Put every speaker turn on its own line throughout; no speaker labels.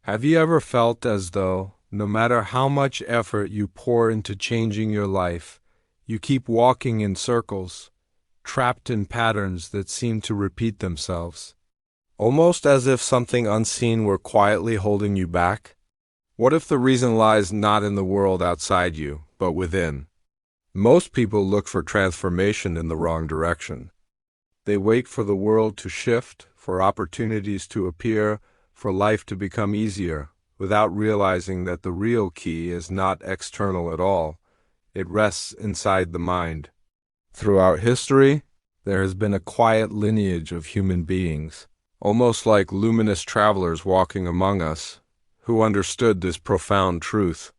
Have you ever felt as though, no matter how much effort you pour into changing your life, you keep walking in circles, trapped in patterns that seem to repeat themselves? Almost as if something unseen were quietly holding you back? What if the reason lies not in the world outside you, but within? Most people look for transformation in the wrong direction. They wait for the world to shift, for opportunities to appear, for life to become easier, without realizing that the real key is not external at all. It rests inside the mind. Throughout history, there has been a quiet lineage of human beings, almost like luminous travelers walking among us, who understood this profound truth.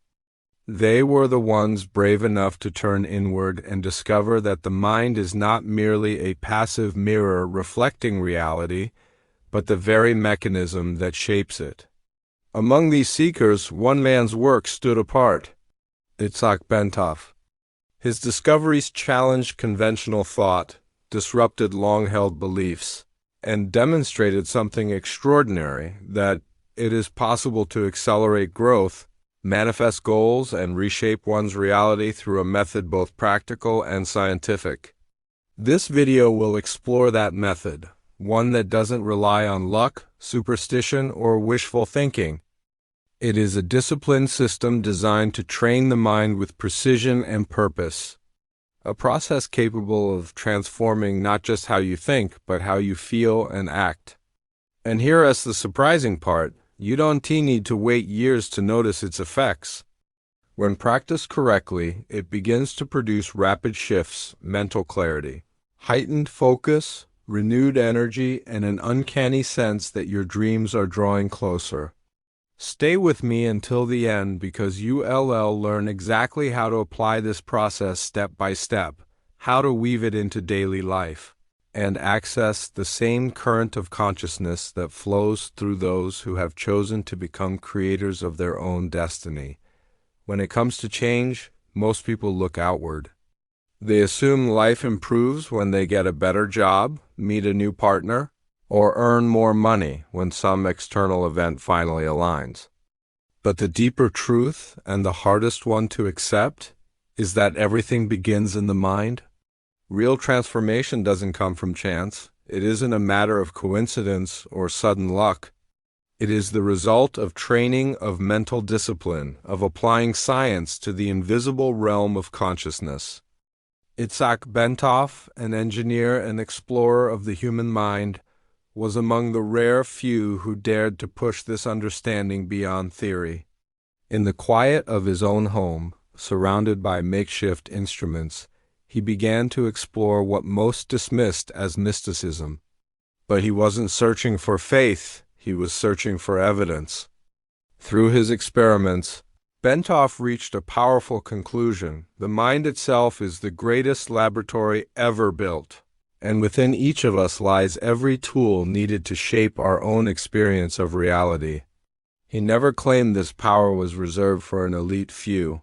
They were the ones brave enough to turn inward and discover that the mind is not merely a passive mirror reflecting reality, but the very mechanism that shapes it. Among these seekers, one man's work stood apart: Itzhak Bentov. His discoveries challenged conventional thought, disrupted long-held beliefs, and demonstrated something extraordinary: that it is possible to accelerate growth, manifest goals, and reshape one's reality through a method both practical and scientific. This video will explore that method, one that doesn't rely on luck, superstition, or wishful thinking. It is a disciplined system designed to train the mind with precision and purpose. A process capable of transforming not just how you think, but how you feel and act. And here is the surprising part: you don't need to wait years to notice its effects. When practiced correctly, it begins to produce rapid shifts, mental clarity, heightened focus, renewed energy, and an uncanny sense that your dreams are drawing closer. Stay with me until the end, because you'll learn exactly how to apply this process step by step, how to weave it into daily life, and access the same current of consciousness that flows through those who have chosen to become creators of their own destiny. When it comes to change, most people look outward. They assume life improves when they get a better job, meet a new partner, or earn more money when some external event finally aligns. But the deeper truth, and the hardest one to accept, is that everything begins in the mind. Real transformation doesn't come from chance. It isn't a matter of coincidence or sudden luck. It is the result of training, of mental discipline, of applying science to the invisible realm of consciousness. Itzhak Bentov, an engineer and explorer of the human mind, was among the rare few who dared to push this understanding beyond theory. In the quiet of his own home, surrounded by makeshift instruments, he began to explore what most dismissed as mysticism. But he wasn't searching for faith, he was searching for evidence. Through his experiments, Bentov reached a powerful conclusion: the mind itself is the greatest laboratory ever built, and within each of us lies every tool needed to shape our own experience of reality. He never claimed this power was reserved for an elite few.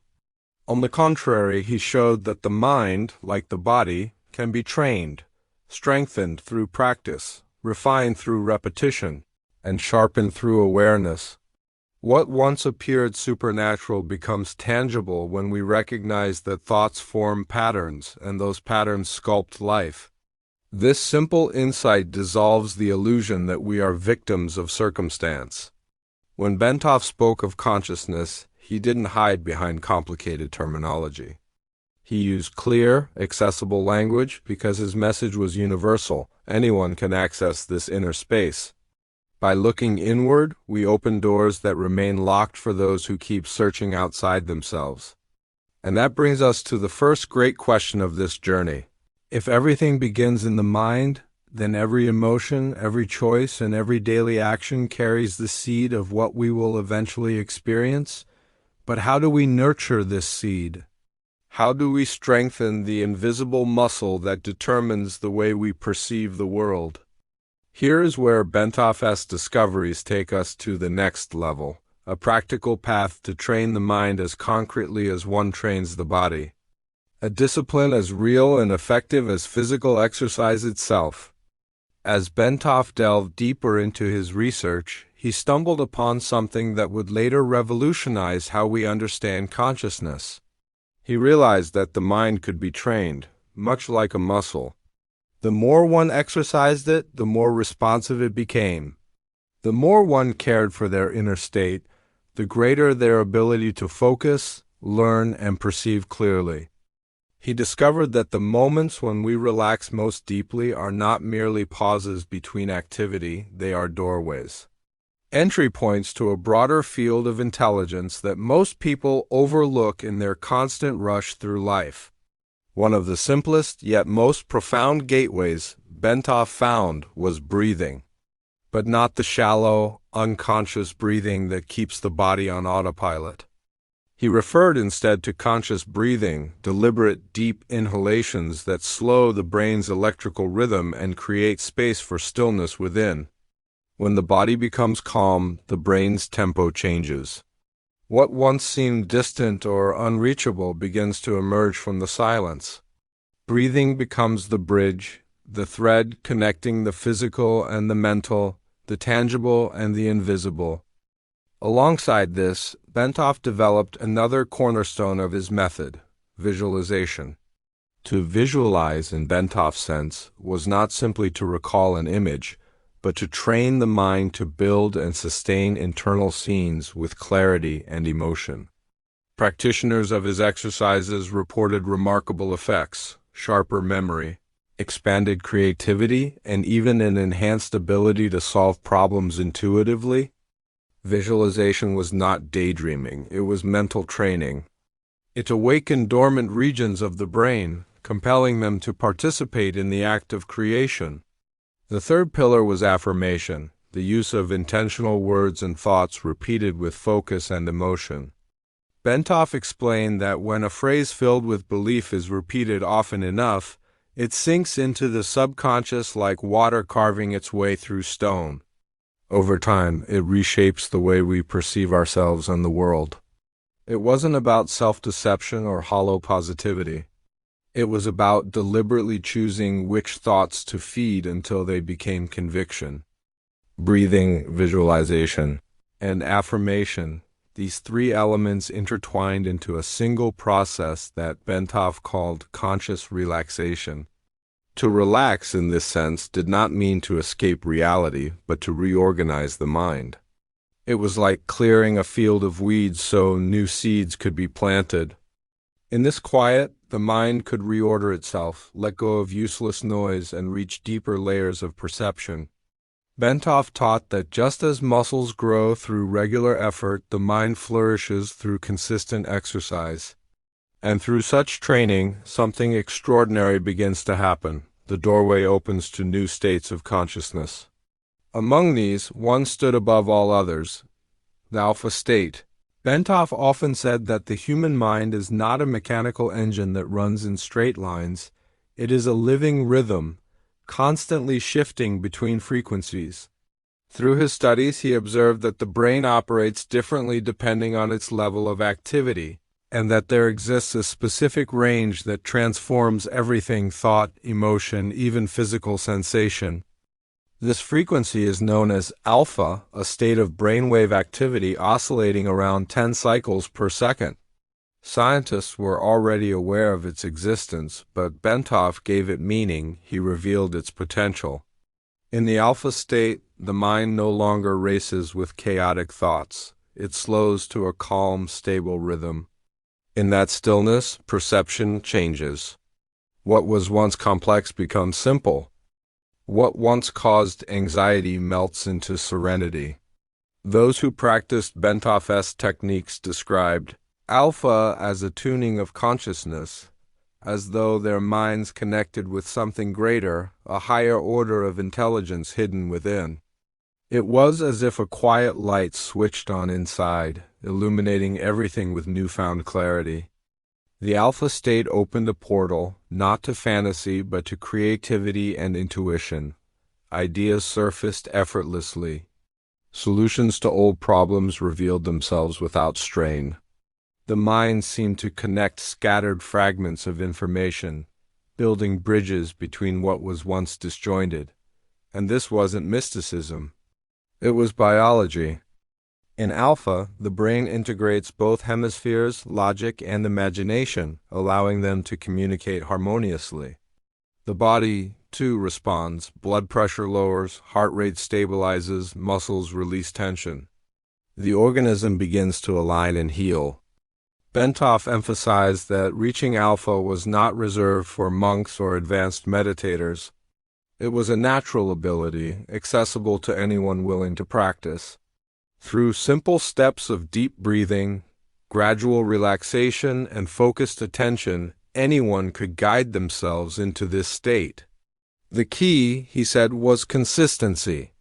On the contrary, he showed that the mind, like the body, can be trained, strengthened through practice, refined through repetition, and sharpened through awareness. What once appeared supernatural becomes tangible when we recognize that thoughts form patterns, and those patterns sculpt life. This simple insight dissolves the illusion that we are victims of circumstance. When Bentov spoke of consciousness, he didn't hide behind complicated terminology. He used clear, accessible language because his message was universal. Anyone can access this inner space. By looking inward, we open doors that remain locked for those who keep searching outside themselves. And that brings us to the first great question of this journey. If everything begins in the mind, then every emotion, every choice, and every daily action carries the seed of what we will eventually experience. But how do we nurture this seed? How do we strengthen the invisible muscle that determines the way we perceive the world? Here is where Bentov's discoveries take us to the next level, a practical path to train the mind as concretely as one trains the body. A discipline as real and effective as physical exercise itself. As Bentov delved deeper into his research, he he stumbled upon something that would later revolutionize how we understand consciousness. He realized that the mind could be trained, much like a muscle. The more one exercised it, the more responsive it became. The more one cared for their inner state, the greater their ability to focus, learn, and perceive clearly. He discovered that the moments when we relax most deeply are not merely pauses between activity, they are doorways. Entry points to a broader field of intelligence that most people overlook in their constant rush through life. One of the simplest yet most profound gateways Bentov found was breathing. But not the shallow, unconscious breathing that keeps the body on autopilot. He referred instead to conscious breathing, deliberate deep inhalations that slow the brain's electrical rhythm and create space for stillness within. When the body becomes calm, the brain's tempo changes. What once seemed distant or unreachable begins to emerge from the silence. Breathing becomes the bridge, the thread connecting the physical and the mental, the tangible and the invisible. Alongside this, Bentov developed another cornerstone of his method, visualization. To visualize, in Bentov's sense, was not simply to recall an image, but to train the mind to build and sustain internal scenes with clarity and emotion. Practitioners of his exercises reported remarkable effects, sharper memory, expanded creativity, and even an enhanced ability to solve problems intuitively. Visualization was not daydreaming, it was mental training. It awakened dormant regions of the brain, compelling them to participate in the act of creation. The third pillar was affirmation, the use of intentional words and thoughts repeated with focus and emotion. Bentov explained that when a phrase filled with belief is repeated often enough, it sinks into the subconscious like water carving its way through stone. Over time, it reshapes the way we perceive ourselves and the world. It wasn't about self-deception or hollow positivity. It was about deliberately choosing which thoughts to feed until they became conviction. Breathing, visualization, and affirmation, these three elements intertwined into a single process that Bentov called conscious relaxation. To relax in this sense did not mean to escape reality, but to reorganize the mind. It was like clearing a field of weeds so new seeds could be planted. In this quiet, the mind could reorder itself, let go of useless noise, and reach deeper layers of perception. Bentov taught that just as muscles grow through regular effort, the mind flourishes through consistent exercise. And through such training, something extraordinary begins to happen. The doorway opens to new states of consciousness. Among these, one stood above all others, the alpha state. Bentov often said that the human mind is not a mechanical engine that runs in straight lines. It is a living rhythm, constantly shifting between frequencies. Through his studies, he observed that the brain operates differently depending on its level of activity, and that there exists a specific range that transforms everything: thought, emotion, even physical sensation. This frequency is known as alpha, a state of brainwave activity oscillating around 10 cycles per second. Scientists were already aware of its existence, but Bentov gave it meaning. He revealed its potential. In the alpha state, the mind no longer races with chaotic thoughts. It slows to a calm, stable rhythm. In that stillness, perception changes. What was once complex becomes simple. What once caused anxiety melts into serenity. Those who practiced Bentov's techniques described alpha as a tuning of consciousness, as though their minds connected with something greater, a higher order of intelligence hidden within. It was as if a quiet light switched on inside, illuminating everything with newfound clarity. The alpha state opened a portal, not to fantasy but to creativity and intuition. Ideas surfaced effortlessly. Solutions to old problems revealed themselves without strain. The mind seemed to connect scattered fragments of information, building bridges between what was once disjointed. And this wasn't mysticism. It was biology. In alpha, the brain integrates both hemispheres, logic and imagination, allowing them to communicate harmoniously. The body, too, responds. Blood pressure lowers, heart rate stabilizes, muscles release tension. The organism begins to align and heal. Bentov emphasized that reaching alpha was not reserved for monks or advanced meditators. It was a natural ability, accessible to anyone willing to practice. Through simple steps of deep breathing, gradual relaxation, and focused attention, anyone could guide themselves into this state. The key, he said, was consistency.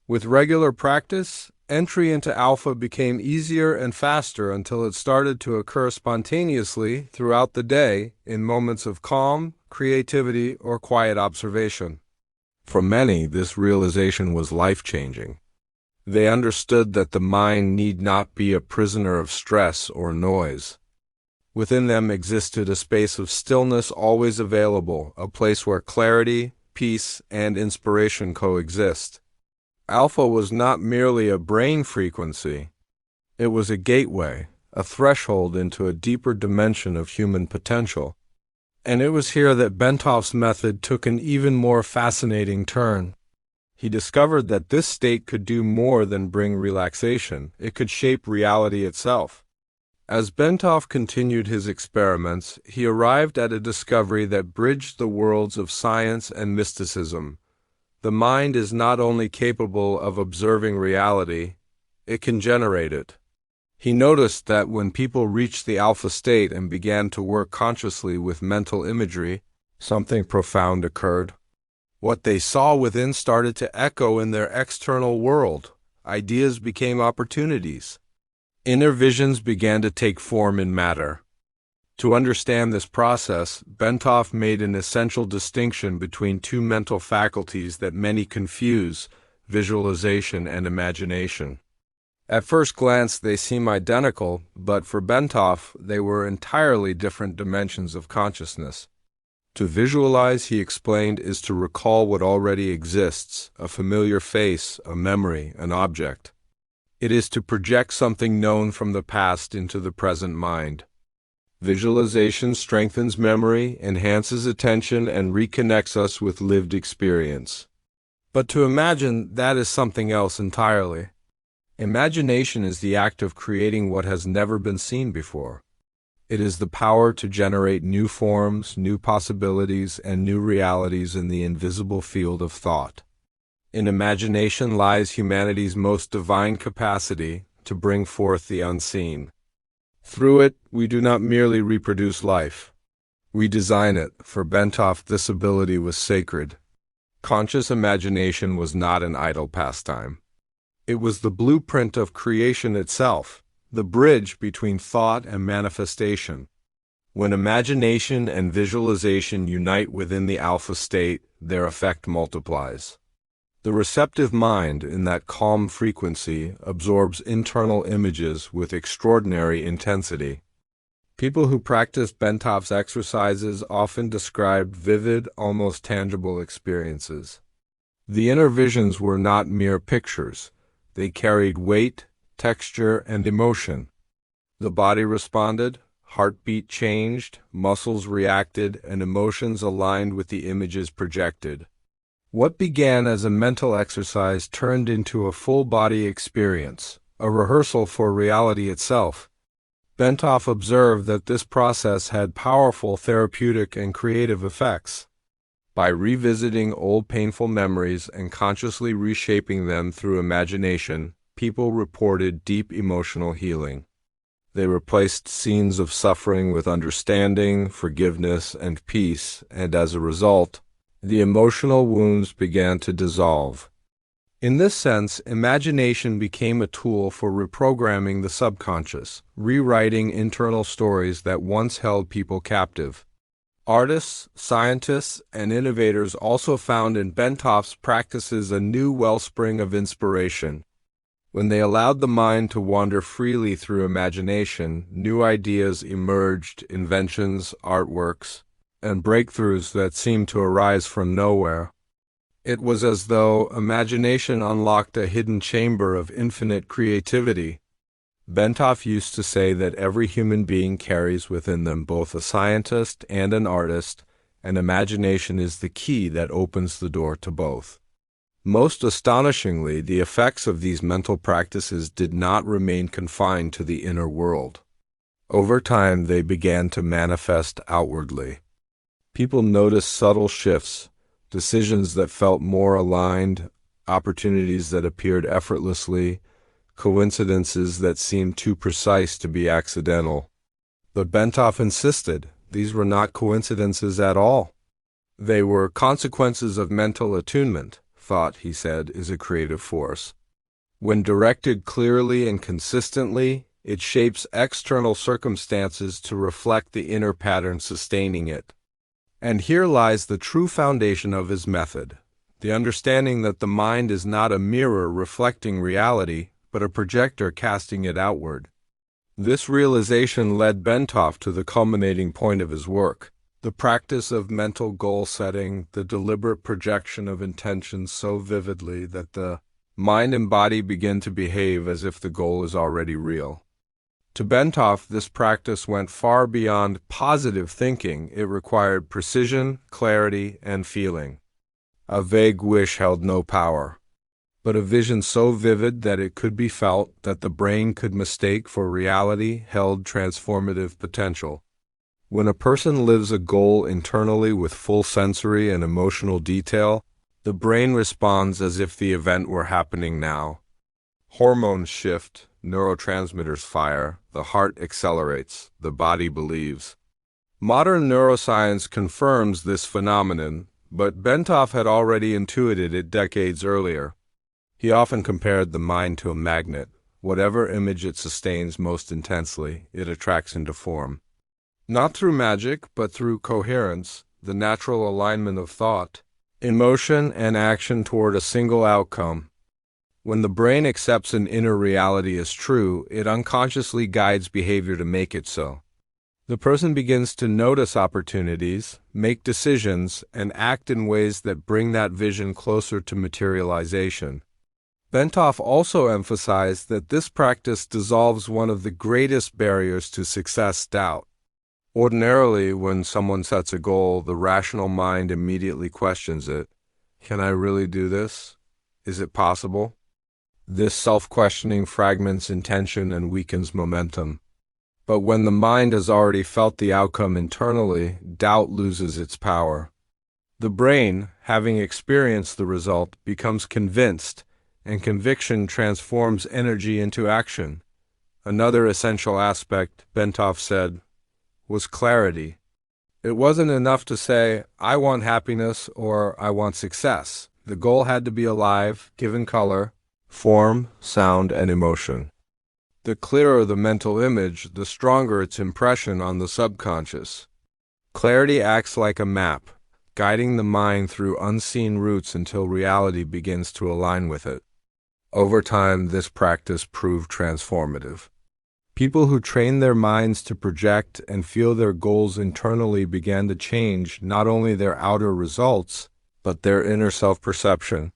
With regular practice, entry into alpha became easier and faster until it started to occur spontaneously throughout the day in moments of calm, creativity, or quiet observation. For many, this realization was life-changing. They understood that the mind need not be a prisoner of stress or noise. Within them existed a space of stillness always available, a place where clarity, peace, and inspiration coexist. Alpha was not merely a brain frequency. It was a gateway, a threshold into a deeper dimension of human potential. And it was here that Bentov's method took an even more fascinating turn. He discovered that this state could do more than bring relaxation. It could shape reality itself. As Bentov continued his experiments, he arrived at a discovery that bridged the worlds of science and mysticism. The mind is not only capable of observing reality, it can generate it. He noticed that when people reached the alpha state and began to work consciously with mental imagery, something profound occurred. What they saw within started to echo in their external world. Ideas became opportunities. Inner visions began to take form in matter. To understand this process, Bentov made an essential distinction between two mental faculties that many confuse: visualization and imagination. At first glance, they seem identical, but for Bentov, they were entirely different dimensions of consciousness. To visualize, he explained, is to recall what already exists, a familiar face, a memory, an object. It is to project something known from the past into the present mind. Visualization strengthens memory, enhances attention, and reconnects us with lived experience. But to imagine, that is something else entirely. Imagination is the act of creating what has never been seen before. It is the power to generate new forms, new possibilities, and new realities in the invisible field of thought. In imagination lies humanity's most divine capacity to bring forth the unseen. Through it, we do not merely reproduce life. We design it. For Bentov, this ability was sacred. Conscious imagination was not an idle pastime. It was the blueprint of creation itself, the bridge between thought and manifestation. When imagination and visualization unite within the alpha state, their effect multiplies. The receptive mind, in that calm frequency, absorbs internal images with extraordinary intensity. People who practice Bentov's exercises often described vivid, almost tangible experiences. The inner visions were not mere pictures. They carried weight, texture, and emotion. The body responded, heartbeat changed, muscles reacted, and emotions aligned with the images projected. What began as a mental exercise turned into a full-body experience, a rehearsal for reality itself. Bentov observed that this process had powerful therapeutic and creative effects. By revisiting old painful memories and consciously reshaping them through imagination, people reported deep emotional healing. They replaced scenes of suffering with understanding, forgiveness, and peace, and as a result, the emotional wounds began to dissolve. In this sense, imagination became a tool for reprogramming the subconscious, rewriting internal stories that once held people captive. Artists, scientists, and innovators also found in Bentov's practices a new wellspring of inspiration. When they allowed the mind to wander freely through imagination, new ideas emerged, inventions, artworks, and breakthroughs that seemed to arise from nowhere. It was as though imagination unlocked a hidden chamber of infinite creativity. Bentov used to say that every human being carries within them both a scientist and an artist, and imagination is the key that opens the door to both. Most astonishingly, the effects of these mental practices did not remain confined to the inner world. Over time, they began to manifest outwardly. People noticed subtle shifts, decisions that felt more aligned, opportunities that appeared effortlessly, coincidences that seemed too precise to be accidental. But Bentov insisted these were not coincidences at all. They were consequences of mental attunement. Thought, he said, is a creative force. When directed clearly and consistently, it shapes external circumstances to reflect the inner pattern sustaining it. And here lies the true foundation of his method, the understanding that the mind is not a mirror reflecting reality, but a projector casting it outward. This realization led Bentov to the culminating point of his work, the practice of mental goal setting, the deliberate projection of intentions so vividly that the mind and body begin to behave as if the goal is already real. To Bentov, this practice went far beyond positive thinking. It required precision, clarity, and feeling. A vague wish held no power, but a vision so vivid that it could be felt, that the brain could mistake for reality, held transformative potential. When a person lives a goal internally with full sensory and emotional detail, the brain responds as if the event were happening now. Hormones shift, neurotransmitters fire, the heart accelerates, the body believes. Modern neuroscience confirms this phenomenon, but Bentov had already intuited it decades earlier. He often compared the mind to a magnet. Whatever image it sustains most intensely, it attracts into form. Not through magic, but through coherence, the natural alignment of thought, emotion, and action toward a single outcome. When the brain accepts an inner reality as true, it unconsciously guides behavior to make it so. The person begins to notice opportunities, make decisions, and act in ways that bring that vision closer to materialization. Bentov also emphasized that this practice dissolves one of the greatest barriers to success, doubt. Ordinarily, when someone sets a goal, the rational mind immediately questions it. Can I really do this? Is it possible? This self-questioning fragments intention and weakens momentum. But when the mind has already felt the outcome internally, doubt loses its power. The brain, having experienced the result, becomes convinced, and conviction transforms energy into action. Another essential aspect, Bentov said, was clarity. It wasn't enough to say, I want happiness or I want success. The goal had to be alive, given color, form, sound, and emotion. The clearer the mental image, the stronger its impression on the subconscious. Clarity acts like a map, guiding the mind through unseen routes until reality begins to align with it. Over time, this practice proved transformative. People who trained their minds to project and feel their goals internally began to change not only their outer results, but their inner self-perception.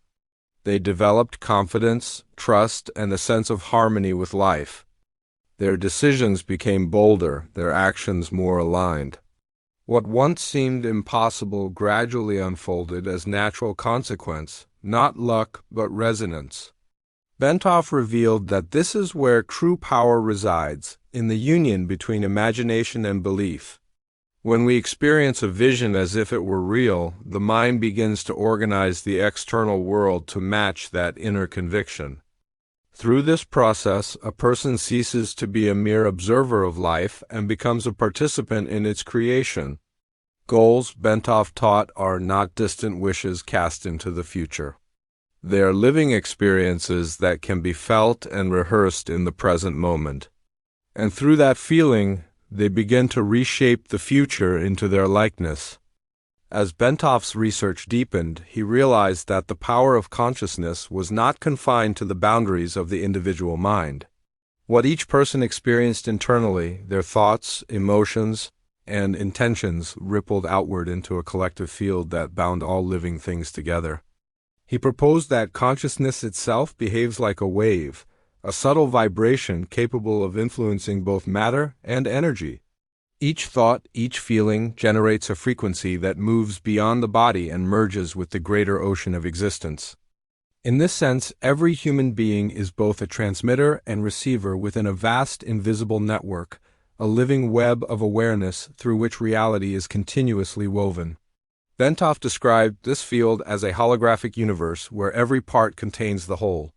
They developed confidence, trust, and a sense of harmony with life. Their decisions became bolder, their actions more aligned. What once seemed impossible gradually unfolded as natural consequence, not luck, but resonance. Bentov revealed that this is where true power resides, in the union between imagination and belief. When we experience a vision as if it were real, the mind begins to organize the external world to match that inner conviction. Through this process, a person ceases to be a mere observer of life and becomes a participant in its creation. Goals, Bentov taught, are not distant wishes cast into the future. They are living experiences that can be felt and rehearsed in the present moment. And through that feeling, they begin to reshape the future into their likeness. As Bentov's research deepened, he realized that the power of consciousness was not confined to the boundaries of the individual mind. What each person experienced internally, their thoughts, emotions, and intentions rippled outward into a collective field that bound all living things together. He proposed that consciousness itself behaves like a wave, a subtle vibration capable of influencing both matter and energy. Each thought, each feeling generates a frequency that moves beyond the body and merges with the greater ocean of existence. In this sense, every human being is both a transmitter and receiver within a vast invisible network, a living web of awareness through which reality is continuously woven. Bentov described this field as a holographic universe where every part contains the whole.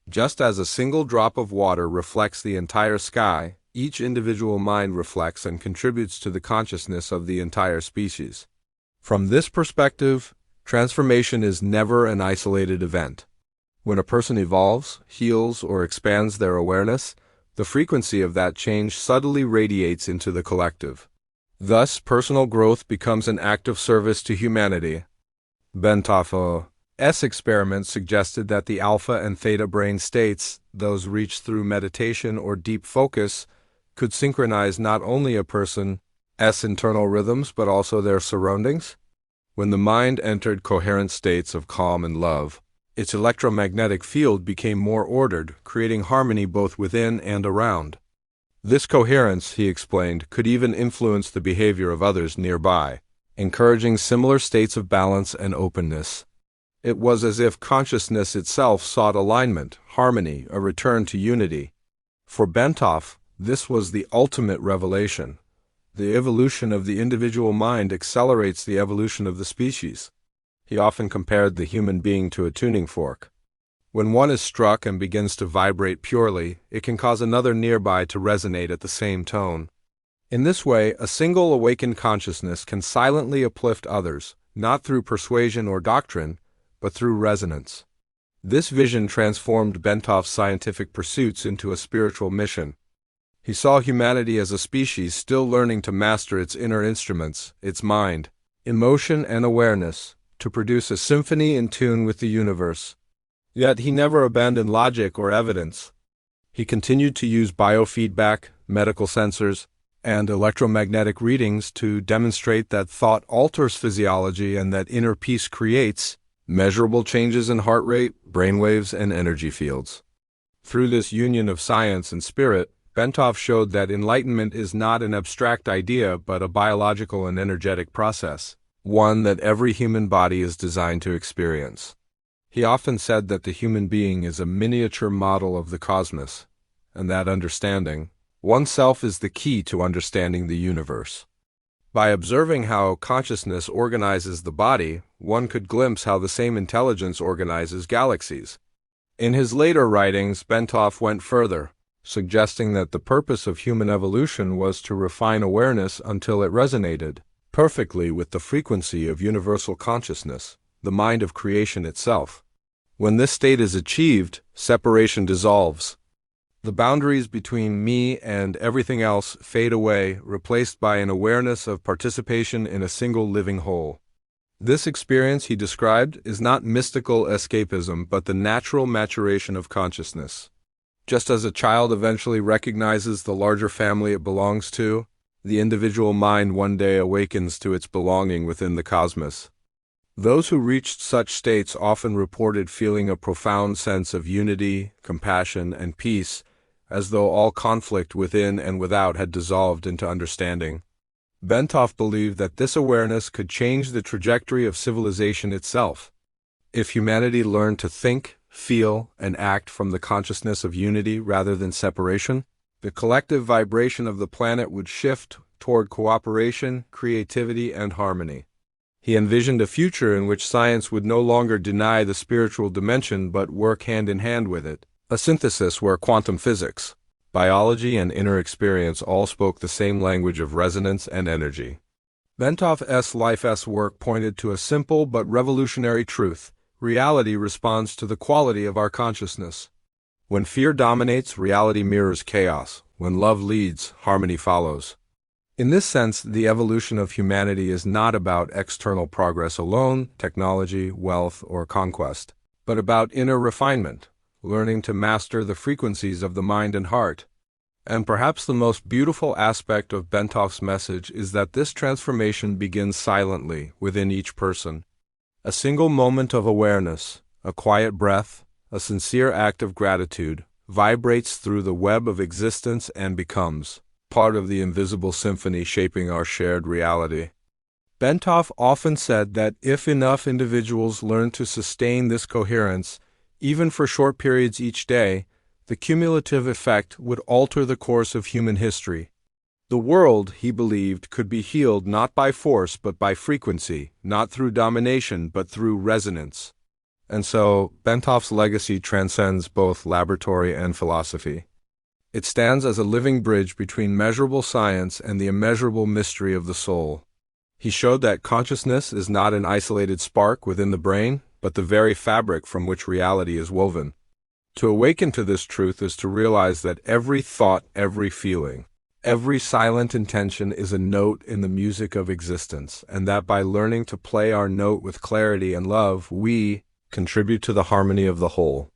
Just as a single drop of water reflects the entire sky, each individual mind reflects and contributes to the consciousness of the entire species. From this perspective, transformation is never an isolated event. When a person evolves, heals, or expands their awareness, the frequency of that change subtly radiates into the collective. Thus, personal growth becomes an act of service to humanity. Bentov's experiment suggested that the alpha and theta brain states, those reached through meditation or deep focus, could synchronize not only a person's internal rhythms but also their surroundings. When the mind entered coherent states of calm and love, its electromagnetic field became more ordered, creating harmony both within and around. This coherence, he explained, could even influence the behavior of others nearby, encouraging similar states of balance and openness. It was as if consciousness itself sought alignment, harmony, a return to unity. For Bentov, this was the ultimate revelation. The evolution of the individual mind accelerates the evolution of the species. He often compared the human being to a tuning fork. When one is struck and begins to vibrate purely, it can cause another nearby to resonate at the same tone. In this way, a single awakened consciousness can silently uplift others, not through persuasion or doctrine, but through resonance. This vision transformed Bentov's scientific pursuits into a spiritual mission. He saw humanity as a species still learning to master its inner instruments, its mind, emotion, and awareness, to produce a symphony in tune with the universe. Yet he never abandoned logic or evidence. He continued to use biofeedback, medical sensors, and electromagnetic readings to demonstrate that thought alters physiology and that inner peace creates measurable changes in heart rate, brainwaves, and energy fields. Through this union of science and spirit, Bentov showed that enlightenment is not an abstract idea but a biological and energetic process, one that every human body is designed to experience. He often said that the human being is a miniature model of the cosmos, and that understanding oneself is the key to understanding the universe. By observing how consciousness organizes the body, one could glimpse how the same intelligence organizes galaxies. In his later writings, Bentov went further, suggesting that the purpose of human evolution was to refine awareness until it resonated perfectly with the frequency of universal consciousness, the mind of creation itself. When this state is achieved, separation dissolves. The boundaries between me and everything else fade away, replaced by an awareness of participation in a single living whole. This experience, he described, is not mystical escapism, but the natural maturation of consciousness. Just as a child eventually recognizes the larger family it belongs to, the individual mind one day awakens to its belonging within the cosmos. Those who reached such states often reported feeling a profound sense of unity, compassion, and peace, as though all conflict within and without had dissolved into understanding. Bentov believed that this awareness could change the trajectory of civilization itself. If humanity learned to think, feel, and act from the consciousness of unity rather than separation, the collective vibration of the planet would shift toward cooperation, creativity, and harmony. He envisioned a future in which science would no longer deny the spiritual dimension but work hand in hand with it, a synthesis where quantum physics, biology, and inner experience all spoke the same language of resonance and energy. Bentov's life's work pointed to a simple but revolutionary truth: reality responds to the quality of our consciousness. When fear dominates, reality mirrors chaos. When love leads, harmony follows. In this sense, the evolution of humanity is not about external progress alone, technology, wealth, or conquest, but about inner refinement, learning to master the frequencies of the mind and heart. And perhaps the most beautiful aspect of Bentov's message is that this transformation begins silently within each person. A single moment of awareness, a quiet breath, a sincere act of gratitude, vibrates through the web of existence and becomes part of the invisible symphony shaping our shared reality. Bentov often said that if enough individuals learn to sustain this coherence, even for short periods each day, the cumulative effect would alter the course of human history. The world, he believed, could be healed not by force but by frequency, not through domination but through resonance. And so, Bentov's legacy transcends both laboratory and philosophy. It stands as a living bridge between measurable science and the immeasurable mystery of the soul. He showed that consciousness is not an isolated spark within the brain, but the very fabric from which reality is woven. To awaken to this truth is to realize that every thought, every feeling, every silent intention is a note in the music of existence, and that by learning to play our note with clarity and love, we contribute to the harmony of the whole.